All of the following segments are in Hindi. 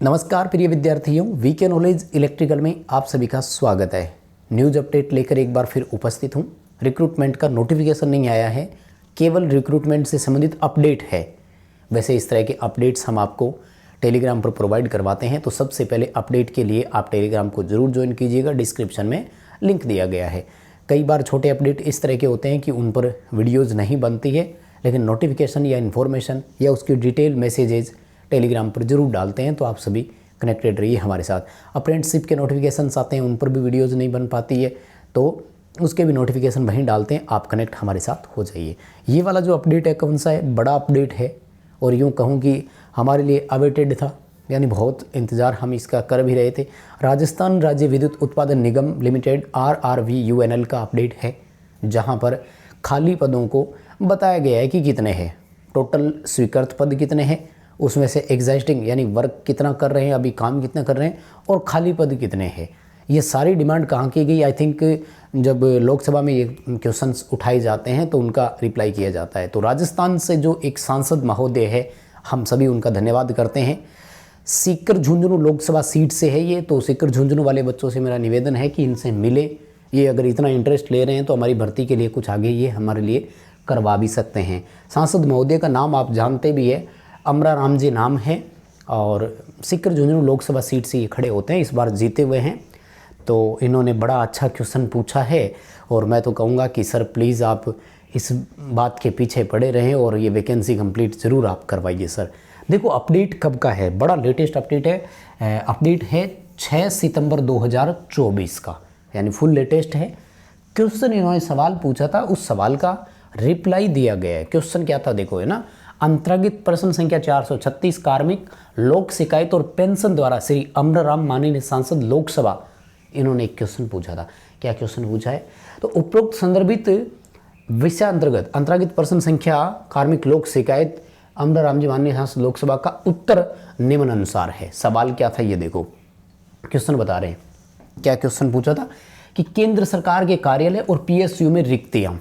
नमस्कार प्रिय विद्यार्थियों, वीके नॉलेज इलेक्ट्रिकल में आप सभी का स्वागत है। न्यूज अपडेट लेकर एक बार फिर उपस्थित हूँ। रिक्रूटमेंट का नोटिफिकेशन नहीं आया है, केवल रिक्रूटमेंट से संबंधित अपडेट है। वैसे इस तरह के अपडेट्स हम आपको टेलीग्राम पर प्रोवाइड करवाते हैं, तो सबसे पहले अपडेट के लिए आप टेलीग्राम को ज़रूर ज्वाइन कीजिएगा। डिस्क्रिप्शन में लिंक दिया गया है। कई बार छोटे अपडेट इस तरह के होते हैं कि उन पर वीडियोज़ नहीं बनती है, लेकिन नोटिफिकेशन या इन्फॉर्मेशन या उसकी डिटेल मैसेजेज टेलीग्राम पर जरूर डालते हैं, तो आप सभी कनेक्टेड रहिए हमारे साथ। अप्रेंटिसशिप के नोटिफिकेशंस आते हैं, उन पर भी वीडियोज़ नहीं बन पाती है, तो उसके भी नोटिफिकेशन वहीं डालते हैं। आप कनेक्ट हमारे साथ हो जाइए। ये वाला जो अपडेट है कौन सा है, बड़ा अपडेट है और यूँ कहूँ कि हमारे लिए अवेटेड था, यानी बहुत इंतज़ार हम इसका कर भी रहे थे। राजस्थान राज्य विद्युत उत्पादन निगम लिमिटेड RRVUNL का अपडेट है, जहाँ पर खाली पदों को बताया गया है कि कितने हैं, टोटल स्वीकृत पद कितने हैं, उसमें से एग्जिस्टिंग यानी वर्क कितना कर रहे हैं, अभी काम कितना कर रहे हैं, और खाली पद कितने हैं। ये सारी डिमांड कहाँ की गई, आई थिंक जब लोकसभा में ये क्वेश्चंस उठाए जाते हैं तो उनका रिप्लाई किया जाता है। तो राजस्थान से जो एक सांसद महोदय है, हम सभी उनका धन्यवाद करते हैं। सीकर झुंझुनू लोकसभा सीट से है ये, तो सीकर झुंझुनू वाले बच्चों से मेरा निवेदन है कि इनसे मिले। ये अगर इतना इंटरेस्ट ले रहे हैं तो हमारी भर्ती के लिए कुछ आगे ये हमारे लिए करवा भी सकते हैं। सांसद महोदय का नाम आप जानते भी है, अमरा राम जी नाम है, और सीकर झुंझुनू लोकसभा सीट से ये खड़े होते हैं, इस बार जीते हुए हैं। तो इन्होंने बड़ा अच्छा क्वेश्चन पूछा है और मैं तो कहूँगा कि सर प्लीज़ आप इस बात के पीछे पड़े रहें और ये वैकेंसी कंप्लीट ज़रूर आप करवाइए सर। देखो अपडेट कब का है, बड़ा लेटेस्ट अपडेट है। अपडेट है 6 सितंबर 2024 का, यानी फुल लेटेस्ट है। क्वेश्चन इन्होंने सवाल पूछा था, उस सवाल का रिप्लाई दिया गया है। क्वेश्चन क्या था देखो, है ना। अंतर्गत प्रश्न संख्या 436 कार्मिक लोक शिकायत और पेंशन द्वारा श्री अमराराम माननीय सांसद लोकसभा, इन्होंने एक क्वेश्चन पूछा था। क्या क्वेश्चन पूछा है, तो उपरोक्त संदर्भित विषय अंतर्गत प्रश्न संख्या कार्मिक लोक शिकायत अमराराम जी माननीय सांसद लोकसभा का उत्तर निम्नानुसार है। सवाल क्या था ये देखो, क्वेश्चन बता रहे हैं। क्या क्वेश्चन पूछा था कि केंद्र सरकार के कार्यालय और PSU में रिक्तियां,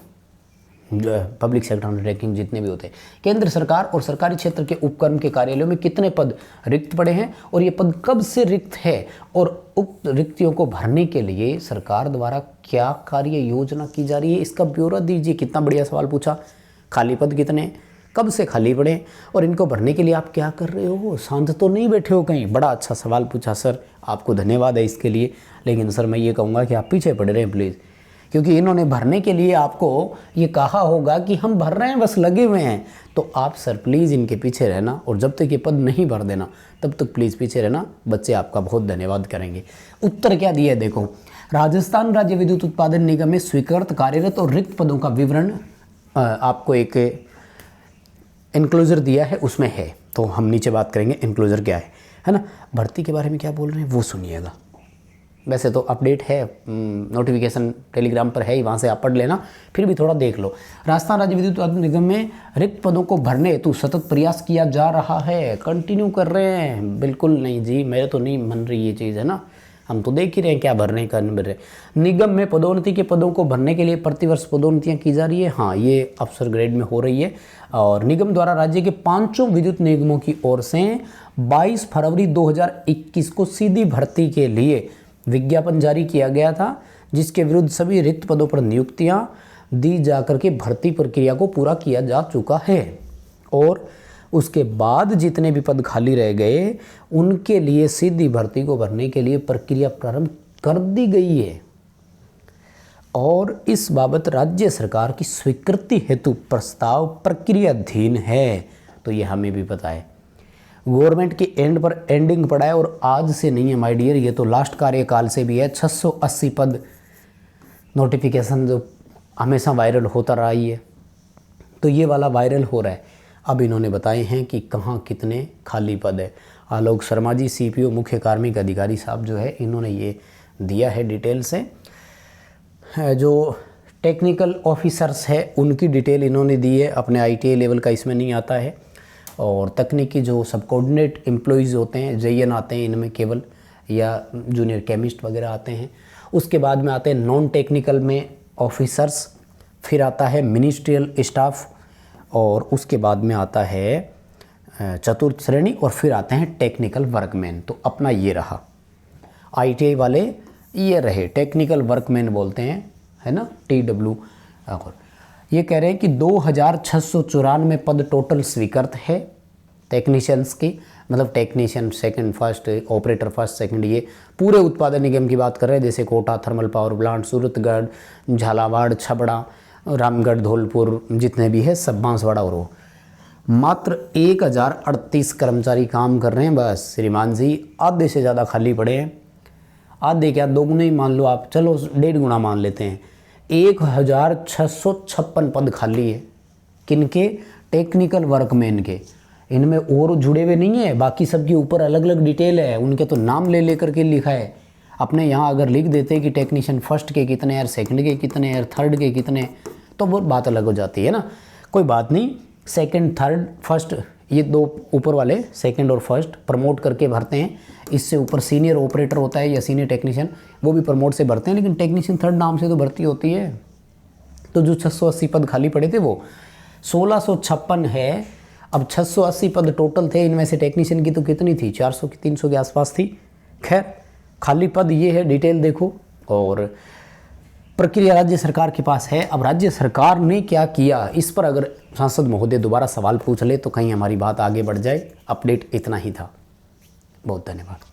पब्लिक सेक्टर अंडरटेकिंग जितने भी होते हैं, केंद्र सरकार और सरकारी क्षेत्र के उपक्रम के कार्यालयों में कितने पद रिक्त पड़े हैं और ये पद कब से रिक्त है, और उक्त रिक्तियों को भरने के लिए सरकार द्वारा क्या कार्य योजना की जा रही है, इसका ब्यौरा दीजिए। कितना बढ़िया सवाल पूछा। खाली पद कितने, कब से खाली पड़े, और इनको भरने के लिए आप क्या कर रहे हो, शांत तो नहीं बैठे हो कहीं। बड़ा अच्छा सवाल पूछा सर, आपको धन्यवाद है इसके लिए। लेकिन सर मैं ये कहूँगा कि आप पीछे पड़े रहें प्लीज़, क्योंकि इन्होंने भरने के लिए आपको ये कहा होगा कि हम भर रहे हैं, बस लगे हुए हैं। तो आप सर प्लीज़ इनके पीछे रहना, और जब तक ये पद नहीं भर देना तब तक प्लीज़ पीछे रहना। बच्चे आपका बहुत धन्यवाद करेंगे। उत्तर क्या दिया है देखो, राजस्थान राज्य विद्युत उत्पादन निगम में स्वीकृत कार्यरत और रिक्त पदों का विवरण आपको एक एनक्लोजर दिया है, उसमें है। तो हम नीचे बात करेंगे एनक्लोजर क्या है ना। भर्ती के बारे में क्या बोल रहे हैं वो सुनिएगा। वैसे तो अपडेट है, नोटिफिकेशन टेलीग्राम पर है ही, वहाँ से आप पढ़ लेना, फिर भी थोड़ा देख लो। राजस्थान राज्य विद्युत उत्पादन निगम में रिक्त पदों को भरने हेतु सतत प्रयास किया जा रहा है। कंटिन्यू कर रहे हैं, बिल्कुल नहीं जी, मेरे तो नहीं मन रही ये चीज़, है ना। हम तो देख ही रहे हैं क्या भरने का मिल रहे। निगम में पदोन्नति के पदों को भरने के लिए प्रतिवर्ष पदोन्नतियाँ की जा रही है। हाँ, ये अफसर ग्रेड में हो रही है। और निगम द्वारा राज्य के 5 विद्युत निगमों की ओर से 22 फरवरी 2021 को सीधी भर्ती के लिए विज्ञापन जारी किया गया था, जिसके विरुद्ध सभी रिक्त पदों पर नियुक्तियां दी जाकर के भर्ती प्रक्रिया को पूरा किया जा चुका है। और उसके बाद जितने भी पद खाली रह गए उनके लिए सीधी भर्ती को भरने के लिए प्रक्रिया प्रारंभ कर दी गई है, और इस बाबत राज्य सरकार की स्वीकृति हेतु प्रस्ताव प्रक्रियाधीन है। तो ये हमें भी पता है, गवर्नमेंट की एंड पर एंडिंग पड़ा है, और आज से नहीं है माय डियर, ये तो लास्ट कार्यकाल से भी है। 680 पद नोटिफिकेशन जो हमेशा वायरल होता रहा ही है, तो ये वाला वायरल हो रहा है। अब इन्होंने बताए हैं कि कहाँ कितने खाली पद है। आलोक शर्मा जी CPO मुख्य कार्मिक अधिकारी साहब जो है, इन्होंने ये दिया है डिटेल से। जो टेक्निकल ऑफिसर्स है उनकी डिटेल इन्होंने दी है, अपने ITA लेवल का इसमें नहीं आता है। और तकनीकी जो सब कोऑर्डिनेट एम्प्लॉइज़ होते हैं, JN आते हैं इनमें केवल, या जूनियर केमिस्ट वगैरह आते हैं। उसके बाद में आते हैं नॉन टेक्निकल में ऑफिसर्स, फिर आता है मिनिस्ट्रियल स्टाफ, और उसके बाद में आता है चतुर्थ श्रेणी, और फिर आते हैं टेक्निकल वर्कमैन। तो अपना ये रहा ITI वाले, ये रहे टेक्निकल वर्कमैन बोलते हैं, है ना, TW। और ये कह रहे हैं कि 2694 पद टोटल स्वीकृत है टेक्नीशियंस की, मतलब technician second first, operator first second, ये पूरे उत्पादन निगम की बात कर रहे हैं, जैसे Kota thermal power plant, Suratgarh, Jhalawar, Chhabra, Ramgarh, Dholpur, जितने भी है सब, बांसवाड़ा। और वो मात्र 1038 कर्मचारी काम कर रहे हैं बस श्रीमान जी, आधे से ज़्यादा खाली पड़े हैं। आधे क्या, दोगुने ही मान लो आप, चलो 1.5 गुना मान लेते हैं। 1656 पद खाली है, किनके, टेक्निकल वर्कमैन के। इनमें और जुड़े हुए नहीं है, बाकी सबके ऊपर अलग अलग डिटेल है, उनके तो नाम ले लेकर के लिखा है। अपने यहाँ अगर लिख देते कि टेक्नीशियन फर्स्ट के कितने और सेकंड के कितने और थर्ड के कितने, तो वो बात अलग हो जाती है ना। कोई बात नहीं, सेकंड थर्ड फर्स्ट, ये दो ऊपर वाले सेकंड और फर्स्ट प्रमोट करके भरते हैं। इससे ऊपर सीनियर ऑपरेटर होता है या सीनियर टेक्नीशियन, वो भी प्रमोट से भरते हैं, लेकिन टेक्नीशियन थर्ड नाम से तो भर्ती होती है। तो जो 680 पद खाली पड़े थे वो 1656 है। अब 680 पद टोटल थे, इनमें से टेक्नीशियन की तो कितनी थी, 400 की 300 के आसपास थी। खैर खाली पद ये है, डिटेल देखो। और प्रक्रिया राज्य सरकार के पास है। अब राज्य सरकार ने क्या किया, इस पर अगर सांसद महोदय दोबारा सवाल पूछ ले तो कहीं हमारी बात आगे बढ़ जाए। अपडेट इतना ही था, बहुत धन्यवाद।